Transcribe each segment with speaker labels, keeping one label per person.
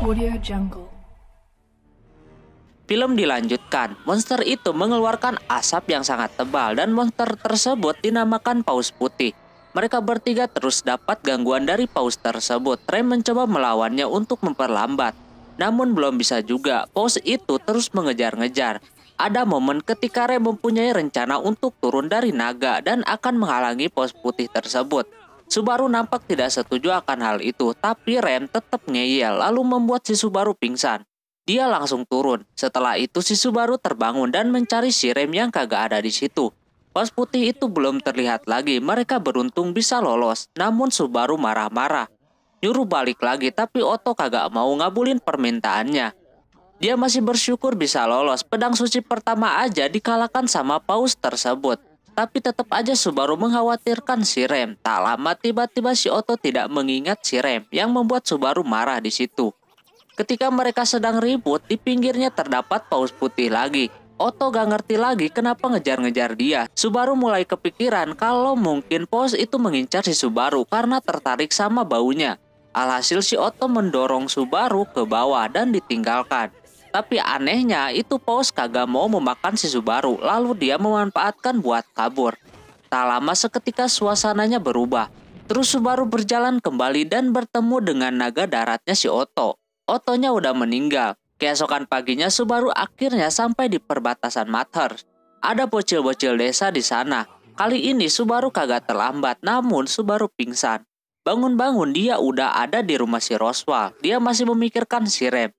Speaker 1: Audio Jungle.
Speaker 2: Film dilanjutkan, monster itu mengeluarkan asap yang sangat tebal dan monster tersebut dinamakan Paus Putih. Mereka bertiga terus dapat gangguan dari paus tersebut. Rem mencoba melawannya untuk memperlambat. Namun belum bisa juga, paus itu terus mengejar-ngejar. Ada momen ketika Rem mempunyai rencana untuk turun dari naga dan akan menghalangi paus putih tersebut. Subaru nampak tidak setuju akan hal itu, tapi Rem tetap ngeyel lalu membuat si Subaru pingsan. Dia langsung turun. Setelah itu si Subaru terbangun dan mencari si Rem yang kagak ada di situ. Paus putih itu belum terlihat lagi. Mereka beruntung bisa lolos. Namun Subaru marah-marah. Nyuruh balik lagi, tapi Otto kagak mau ngabulin permintaannya. Dia masih bersyukur bisa lolos. Pedang suci pertama aja dikalahkan sama paus tersebut. Tapi tetap aja Subaru mengkhawatirkan si Rem. Tak lama tiba-tiba si Otto tidak mengingat si Rem yang membuat Subaru marah di situ. Ketika mereka sedang ribut, di pinggirnya terdapat paus putih lagi. Otto gak ngerti lagi kenapa ngejar-ngejar dia. Subaru mulai kepikiran kalau mungkin paus itu mengincar si Subaru karena tertarik sama baunya. Alhasil si Otto mendorong Subaru ke bawah dan ditinggalkan. Tapi anehnya itu paus kagak mau memakan si Subaru, lalu dia memanfaatkan buat kabur. Tak lama seketika suasananya berubah. Terus Subaru berjalan kembali dan bertemu dengan naga daratnya si Otto. Ottonya udah meninggal. Keesokan paginya Subaru akhirnya sampai di perbatasan Mathers. Ada bocil-bocil desa di sana. Kali ini Subaru kagak terlambat, namun Subaru pingsan. Bangun-bangun dia udah ada di rumah si Roswell. Dia masih memikirkan si Rem.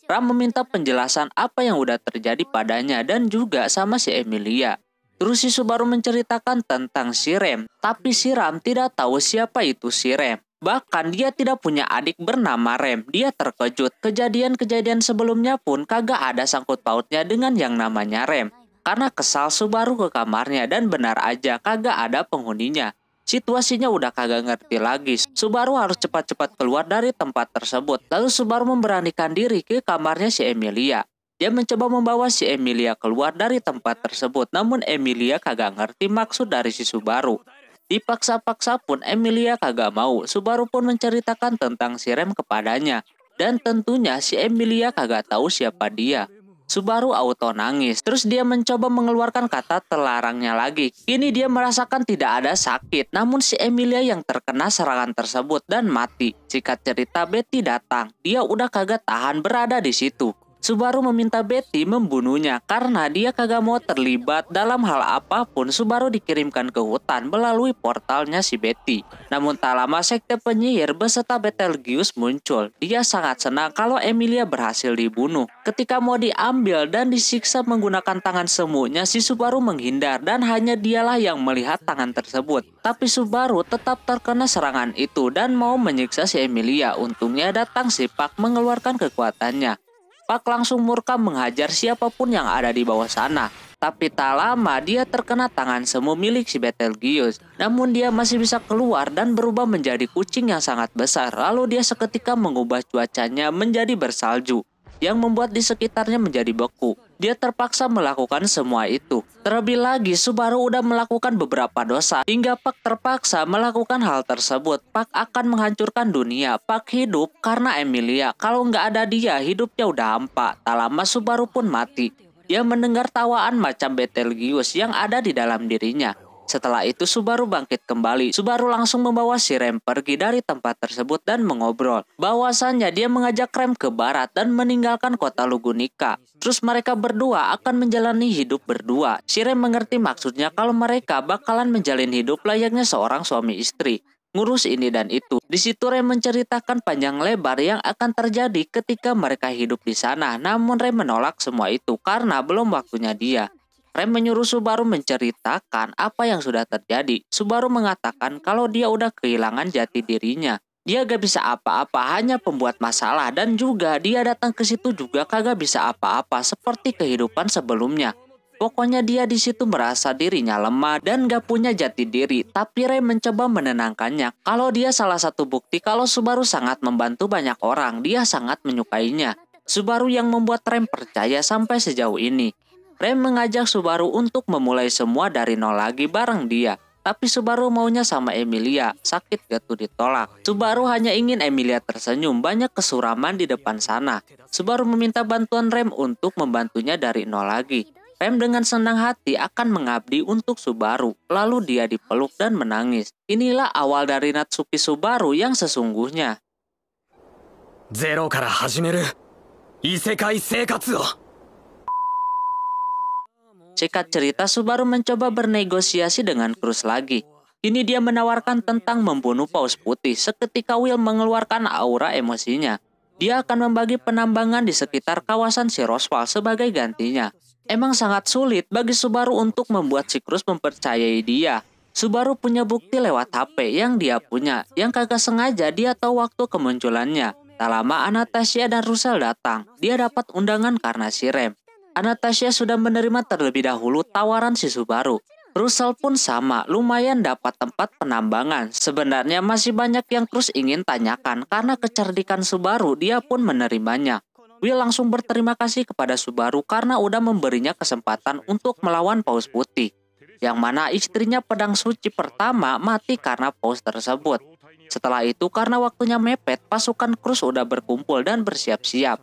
Speaker 2: Ram meminta penjelasan apa yang udah terjadi padanya dan juga sama si Emilia. Terus si Subaru menceritakan tentang si Rem, tapi si Ram tidak tahu siapa itu si Rem. Bahkan dia tidak punya adik bernama Rem. Dia terkejut, kejadian-kejadian sebelumnya pun kagak ada sangkut pautnya dengan yang namanya Rem. Karena kesal Subaru ke kamarnya dan benar aja kagak ada penghuninya. Situasinya udah kagak ngerti lagi. Subaru harus cepat-cepat keluar dari tempat tersebut. Lalu Subaru memberanikan diri ke kamarnya si Emilia. Dia mencoba membawa si Emilia keluar dari tempat tersebut. Namun Emilia kagak ngerti maksud dari si Subaru. Dipaksa-paksa pun Emilia kagak mau. Subaru pun menceritakan tentang si Rem kepadanya. Dan tentunya si Emilia kagak tahu siapa dia. Subaru auto nangis. Terus dia mencoba mengeluarkan kata terlarangnya lagi. Kini dia merasakan tidak ada sakit. Namun si Emilia yang terkena serangan tersebut dan mati. Singkat cerita Betty datang. Dia udah kagak tahan berada di situ. Subaru meminta Betty membunuhnya karena dia kagak mau terlibat dalam hal apapun. Subaru dikirimkan ke hutan melalui portalnya si Betty. Namun tak lama sekte penyihir beserta Betelgeuse muncul. Dia sangat senang kalau Emilia berhasil dibunuh. Ketika mau diambil dan disiksa menggunakan tangan semuanya, si Subaru menghindar dan hanya dialah yang melihat tangan tersebut. Tapi Subaru tetap terkena serangan itu dan mau menyiksa si Emilia. Untungnya datang si Pak mengeluarkan kekuatannya. Pak langsung murka menghajar siapapun yang ada di bawah sana. Tapi tak lama dia terkena tangan semu milik si Betelgeuse. Namun dia masih bisa keluar dan berubah menjadi kucing yang sangat besar. Lalu dia seketika mengubah cuacanya menjadi bersalju, yang membuat di sekitarnya menjadi beku. Dia terpaksa melakukan semua itu. Terlebih lagi Subaru udah melakukan beberapa dosa hingga Pak terpaksa melakukan hal tersebut. Pak akan menghancurkan dunia. Pak hidup karena Emilia. Kalau nggak ada dia hidupnya udah hampa. Tak lama Subaru pun mati. Dia mendengar tawaan macam Betelgeuse yang ada di dalam dirinya. Setelah itu Subaru bangkit kembali. Subaru langsung membawa si Rem pergi dari tempat tersebut dan mengobrol. Bahwasannya dia mengajak Rem ke barat dan meninggalkan kota Lugunica. Terus mereka berdua akan menjalani hidup berdua. Si Rem mengerti maksudnya kalau mereka bakalan menjalin hidup layaknya seorang suami istri. Ngurus ini dan itu. Di situ Rem menceritakan panjang lebar yang akan terjadi ketika mereka hidup di sana. Namun Rem menolak semua itu karena belum waktunya dia. Rem menyuruh Subaru menceritakan apa yang sudah terjadi. Subaru mengatakan kalau dia udah kehilangan jati dirinya. Dia gak bisa apa-apa, hanya pembuat masalah. Dan juga dia datang ke situ juga kagak bisa apa-apa seperti kehidupan sebelumnya. Pokoknya dia di situ merasa dirinya lemah dan gak punya jati diri. Tapi Rem mencoba menenangkannya kalau dia salah satu bukti kalau Subaru sangat membantu banyak orang. Dia sangat menyukainya. Subaru yang membuat Rem percaya sampai sejauh ini. Rem mengajak Subaru untuk memulai semua dari nol lagi bareng dia. tapi Subaru maunya sama Emilia. Sakit gak tuh ditolak. Subaru hanya ingin Emilia tersenyum. Banyak kesuraman di depan sana. Subaru meminta bantuan Rem untuk membantunya dari nol lagi. Rem dengan senang hati akan mengabdi untuk Subaru. Lalu dia dipeluk dan menangis. Inilah awal dari Natsuki Subaru yang sesungguhnya.
Speaker 1: Zeroから始める異世界生活を.
Speaker 2: Singkat cerita, Subaru mencoba bernegosiasi dengan Cruz lagi. Kini dia menawarkan tentang membunuh Paus Putih. Seketika Will mengeluarkan aura emosinya. Dia akan membagi penambangan di sekitar kawasan si Roswell sebagai gantinya. Emang sangat sulit bagi Subaru untuk membuat si Cruz mempercayai dia. Subaru punya bukti lewat HP yang dia punya, yang kagak sengaja dia tahu waktu kemunculannya. Tak lama Anastasia dan Russell datang. Dia dapat undangan karena si Rem. Anastasia sudah menerima terlebih dahulu tawaran si Subaru. Russell pun sama, lumayan dapat tempat penambangan. Sebenarnya masih banyak yang Cruz ingin tanyakan karena kecerdikan Subaru, dia pun menerimanya. Will langsung berterima kasih kepada Subaru karena udah memberinya kesempatan untuk melawan Paus Putih. Yang mana istrinya pedang suci pertama mati karena paus tersebut. Setelah itu karena waktunya mepet, pasukan Cruz udah berkumpul dan bersiap-siap.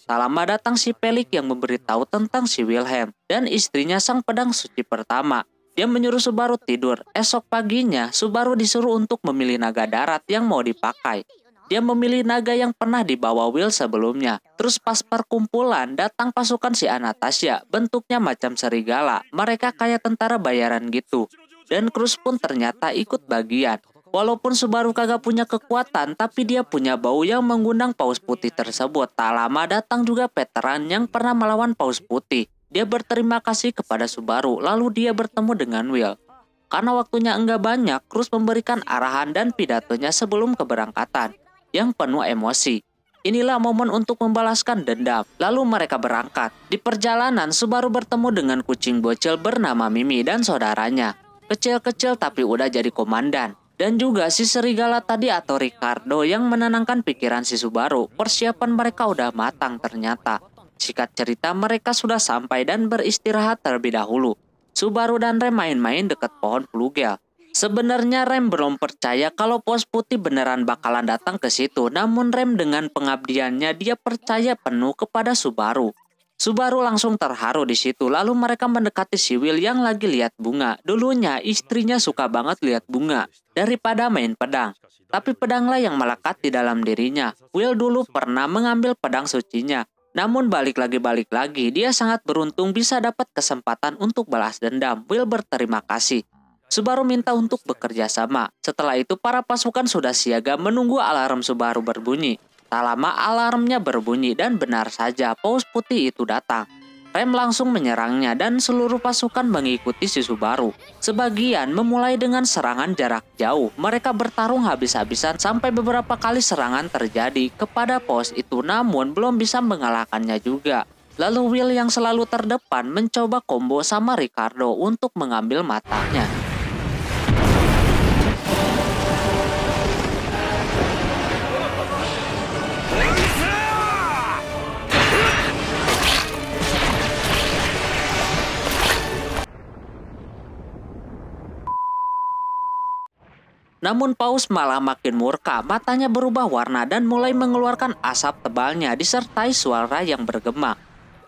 Speaker 2: Tak lama datang si Pelik yang memberitahu tentang si Wilhelm dan istrinya sang pedang suci pertama. Dia menyuruh Subaru tidur. Esok paginya, Subaru disuruh untuk memilih naga darat yang mau dipakai. Dia memilih naga yang pernah dibawa Will sebelumnya. Terus pas perkumpulan, datang pasukan si Anastasia. Bentuknya macam serigala. Mereka kayak tentara bayaran gitu. Dan Cruz pun ternyata ikut bagian. Walaupun Subaru kagak punya kekuatan, tapi dia punya bau yang mengundang Paus Putih tersebut. Tak lama datang juga veteran yang pernah melawan Paus Putih. Dia berterima kasih kepada Subaru, lalu dia bertemu dengan Will. Karena waktunya enggak banyak, Cruz memberikan arahan dan pidatonya sebelum keberangkatan, yang penuh emosi. Inilah momen untuk membalaskan dendam. Lalu mereka berangkat. Di perjalanan, Subaru bertemu dengan kucing bocil bernama Mimi dan saudaranya. Kecil-kecil tapi udah jadi komandan. Dan juga si serigala tadi atau Ricardo yang menenangkan pikiran si Subaru. Persiapan mereka udah matang ternyata. Singkat cerita mereka sudah sampai dan beristirahat terlebih dahulu. Subaru dan Rem main-main dekat pohon plugel. Sebenarnya Rem belum percaya kalau Paus Putih beneran bakalan datang ke situ. Namun Rem dengan pengabdiannya dia percaya penuh kepada Subaru. Subaru langsung terharu di situ. Lalu mereka mendekati si Will yang lagi lihat bunga. Dulunya istrinya suka banget lihat bunga daripada main pedang. Tapi pedanglah yang melekat di dalam dirinya. Will dulu pernah mengambil pedang sucinya. Namun balik lagi dia sangat beruntung bisa dapat kesempatan untuk balas dendam. Will berterima kasih. Subaru minta untuk bekerja sama. Setelah itu para pasukan sudah siaga menunggu alarm Subaru berbunyi. Tak lama alarmnya berbunyi dan benar saja Paus Putih itu datang. Rem langsung menyerangnya dan seluruh pasukan mengikuti si Subaru. Sebagian memulai dengan serangan jarak jauh. Mereka bertarung habis-habisan sampai beberapa kali serangan terjadi kepada Paus itu namun belum bisa mengalahkannya juga. Lalu Will yang selalu terdepan mencoba combo sama Ricardo untuk mengambil matanya. Namun Paus malah makin murka, matanya berubah warna dan mulai mengeluarkan asap tebalnya disertai suara yang bergema.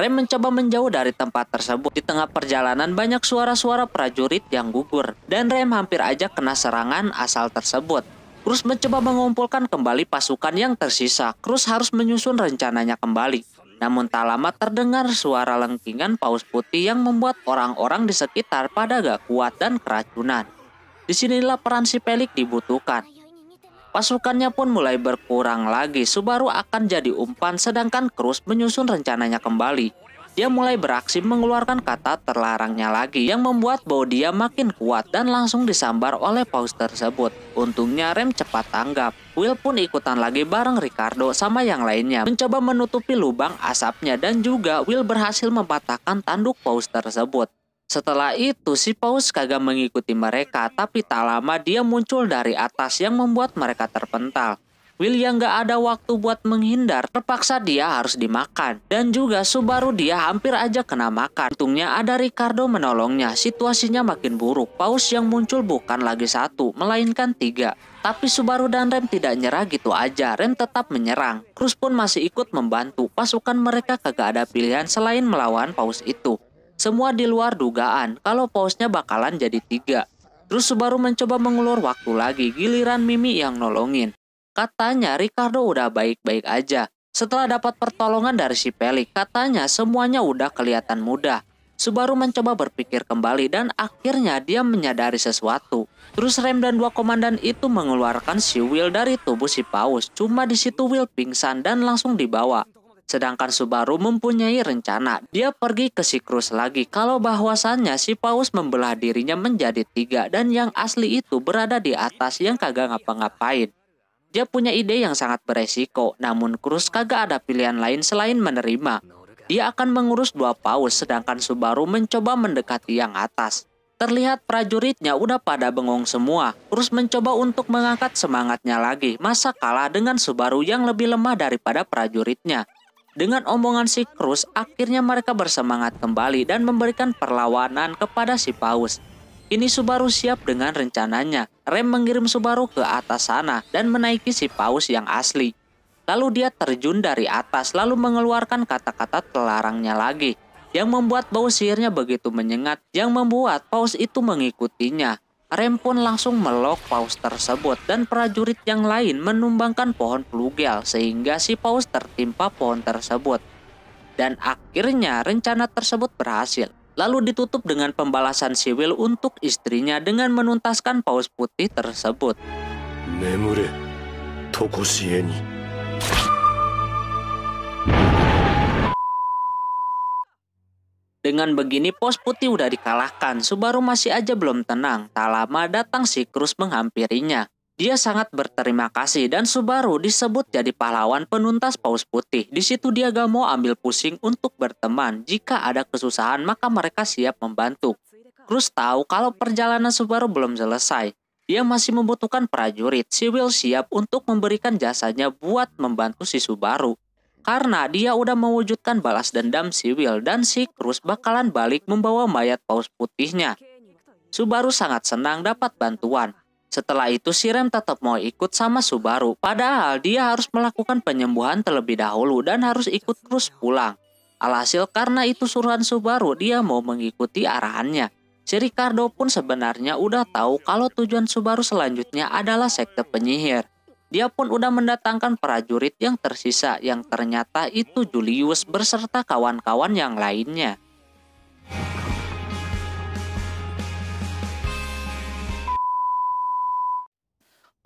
Speaker 2: Rem mencoba menjauh dari tempat tersebut. Di tengah perjalanan banyak suara-suara prajurit yang gugur dan Rem hampir aja kena serangan asal tersebut. Cruz mencoba mengumpulkan kembali pasukan yang tersisa. Cruz harus menyusun rencananya kembali. Namun tak lama terdengar suara lengkingan Paus Putih yang membuat orang-orang di sekitar pada gak kuat dan keracunan. Disinilah peran si Pelik dibutuhkan. Pasukannya pun mulai berkurang lagi. Subaru akan jadi umpan sedangkan Cruz menyusun rencananya kembali. Dia mulai beraksi mengeluarkan kata terlarangnya lagi yang membuat bau dia makin kuat dan langsung disambar oleh Paus tersebut. Untungnya Rem cepat tanggap. Will pun ikutan lagi bareng Ricardo sama yang lainnya mencoba menutupi lubang asapnya dan juga Will berhasil mematahkan tanduk Paus tersebut. Setelah itu si Paus kagak mengikuti mereka tapi tak lama dia muncul dari atas yang membuat mereka terpental. Will yang gak ada waktu buat menghindar, terpaksa dia harus dimakan. Dan juga Subaru dia hampir aja kena makan. Untungnya ada Ricardo menolongnya, situasinya makin buruk. Paus yang muncul bukan lagi satu, melainkan 3. Tapi Subaru dan Rem tidak nyerah gitu aja, Rem tetap menyerang. Cruz pun masih ikut membantu, pasukan mereka kagak ada pilihan selain melawan Paus itu. Semua di luar dugaan, kalau Pausnya bakalan jadi 3. Terus Subaru mencoba mengulur waktu lagi, giliran Mimi yang nolongin. Katanya Ricardo udah baik-baik aja. Setelah dapat pertolongan dari si Pelik, katanya semuanya udah kelihatan mudah. Subaru mencoba berpikir kembali dan akhirnya dia menyadari sesuatu. Terus Rem dan 2 komandan itu mengeluarkan si Will dari tubuh si Paus. Cuma di situ Will pingsan dan langsung dibawa. Sedangkan Subaru mempunyai rencana. Dia pergi ke si Cruz lagi kalau bahwasannya si Paus membelah dirinya menjadi 3 dan yang asli itu berada di atas yang kagak ngapa-ngapain. Dia punya ide yang sangat beresiko, namun Cruz kagak ada pilihan lain selain menerima. Dia akan mengurus 2 Paus, sedangkan Subaru mencoba mendekati yang atas. Terlihat prajuritnya udah pada bengong semua. Cruz mencoba untuk mengangkat semangatnya lagi, masa kalah dengan Subaru yang lebih lemah daripada prajuritnya. Dengan omongan si Cruz, akhirnya mereka bersemangat kembali dan memberikan perlawanan kepada si Paus. Ini Subaru siap dengan rencananya. Rem mengirim Subaru ke atas sana dan menaiki si Paus yang asli. Lalu dia terjun dari atas lalu mengeluarkan kata-kata terlarangnya lagi. Yang membuat bau sihirnya begitu menyengat yang membuat Paus itu mengikutinya. Rem pun langsung melok Paus tersebut dan prajurit yang lain menumbangkan pohon plugel sehingga si Paus tertimpa pohon tersebut. Dan akhirnya rencana tersebut berhasil. Lalu ditutup dengan pembalasan si Will untuk istrinya dengan menuntaskan Paus putih tersebut.
Speaker 3: Nemure, Tokoshie ni.
Speaker 2: Dengan begini Paus putih udah dikalahkan, Subaru masih aja belum tenang. Tak lama datang si Cruz menghampirinya. Dia sangat berterima kasih dan Subaru disebut jadi pahlawan penuntas Paus putih. Di situ dia gak mau ambil pusing untuk berteman. Jika ada kesusahan maka mereka siap membantu. Cruz tahu kalau perjalanan Subaru belum selesai. Dia masih membutuhkan prajurit. Si Will siap untuk memberikan jasanya buat membantu si Subaru. Karena dia udah mewujudkan balas dendam si Will dan si Cruz bakalan balik membawa mayat Paus putihnya. Subaru sangat senang dapat bantuan. Setelah itu si Rem tetap mau ikut sama Subaru, padahal dia harus melakukan penyembuhan terlebih dahulu dan harus ikut Cruz pulang. Alhasil karena itu suruhan Subaru, dia mau mengikuti arahannya. Si Ricardo pun sebenarnya udah tahu kalau tujuan Subaru selanjutnya adalah sekte penyihir. Dia pun udah mendatangkan prajurit yang tersisa yang ternyata itu Julius beserta kawan-kawan yang lainnya.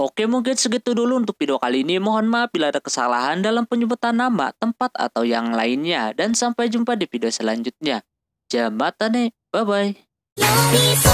Speaker 2: Oke, mungkin segitu dulu untuk video kali ini. Mohon maaf bila ada kesalahan dalam penyebutan nama, tempat, atau yang lainnya. Dan sampai jumpa di video selanjutnya. Jamatane, bye-bye.